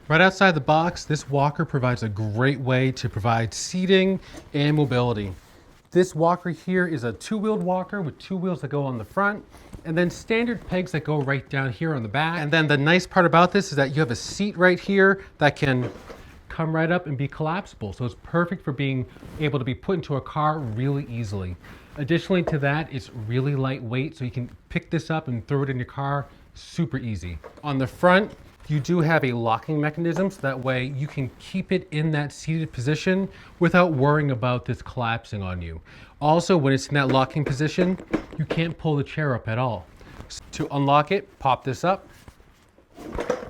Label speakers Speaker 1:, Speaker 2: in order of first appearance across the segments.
Speaker 1: Right outside the box, this walker provides a great way to provide seating and mobility. This walker here is a two-wheeled walker with two wheels that go on the front and then standard pegs that go right down here on the back. And then the nice part about this is that you have a seat right here that can come right up and be collapsible. So it's perfect for being able to be put into a car really easily. Additionally to that, it's really lightweight, so you can pick this up and throw it in your car super easy. On the front, you do have a locking mechanism, so that way you can keep it in that seated position without worrying about this collapsing on you. Also, when it's in that locking position, you can't pull the chair up at all. So to unlock it, pop this up,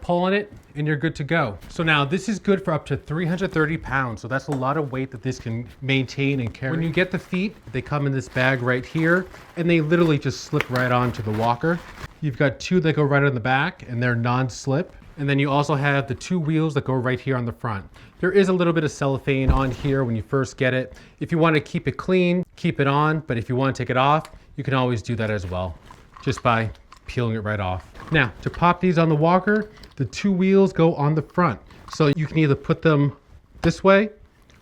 Speaker 1: pull on it, and you're good to go. So now this is good for up to 330 pounds. So that's a lot of weight that this can maintain and carry. When you get the feet, they come in this bag right here, and they literally just slip right onto the walker. You've got two that go right on the back, and they're non-slip. And then you also have the two wheels that go right here on the front. There is a little bit of cellophane on here when you first get it. If you want to keep it clean, keep it on, but if you want to take it off, you can always do that as well, just by peeling it right off. Now, to pop these on the walker, the two wheels go on the front. So you can either put them this way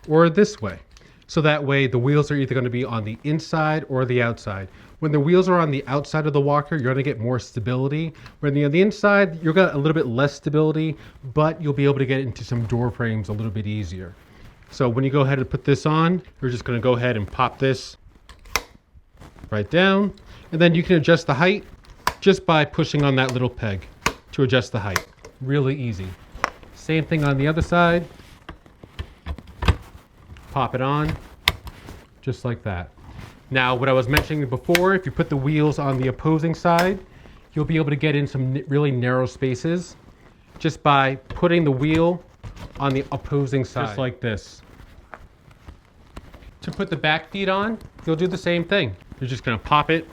Speaker 1: or this way. So that way the wheels are either going to be on the inside or the outside. When the wheels are on the outside of the walker, you're going to get more stability. When they're on the inside, you'll get a little bit less stability, but you'll be able to get into some door frames a little bit easier. So when you go ahead and put this on, you're just going to go ahead and pop this right down. And then you can adjust the height just by pushing on that little peg to adjust the height. Really easy. Same thing on the other side. Pop it on, just like that. Now, what I was mentioning before, if you put the wheels on the opposing side, you'll be able to get in some really narrow spaces just by putting the wheel on the opposing side, just like this. To put the back feet on, you'll do the same thing. You're just gonna pop it,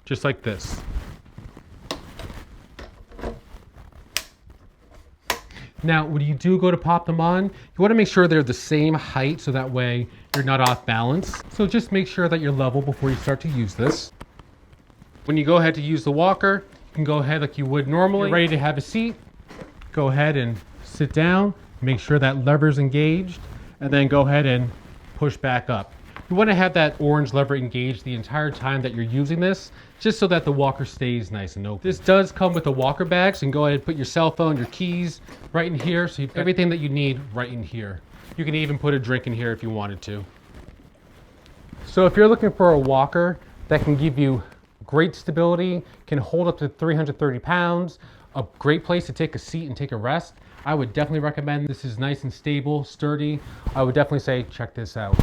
Speaker 1: just like this. Now, when you do go to pop them on, you want to make sure they're the same height so that way you're not off balance. So just make sure that you're level before you start to use this. When you go ahead to use the walker, you can go ahead like you would normally. You're ready to have a seat. Go ahead and sit down. Make sure that lever's engaged, and then go ahead and push back up. You want to have that orange lever engaged the entire time that you're using this, just so that the walker stays nice and open. This does come with a walker bag, so you can go ahead and put your cell phone, your keys right in here, so you've got everything that you need right in here. You can even put a drink in here if you wanted to. So if you're looking for a walker that can give you great stability, can hold up to 330 pounds, a great place to take a seat and take a rest, I would definitely recommend this. Is nice and stable, sturdy. I would definitely say check this out.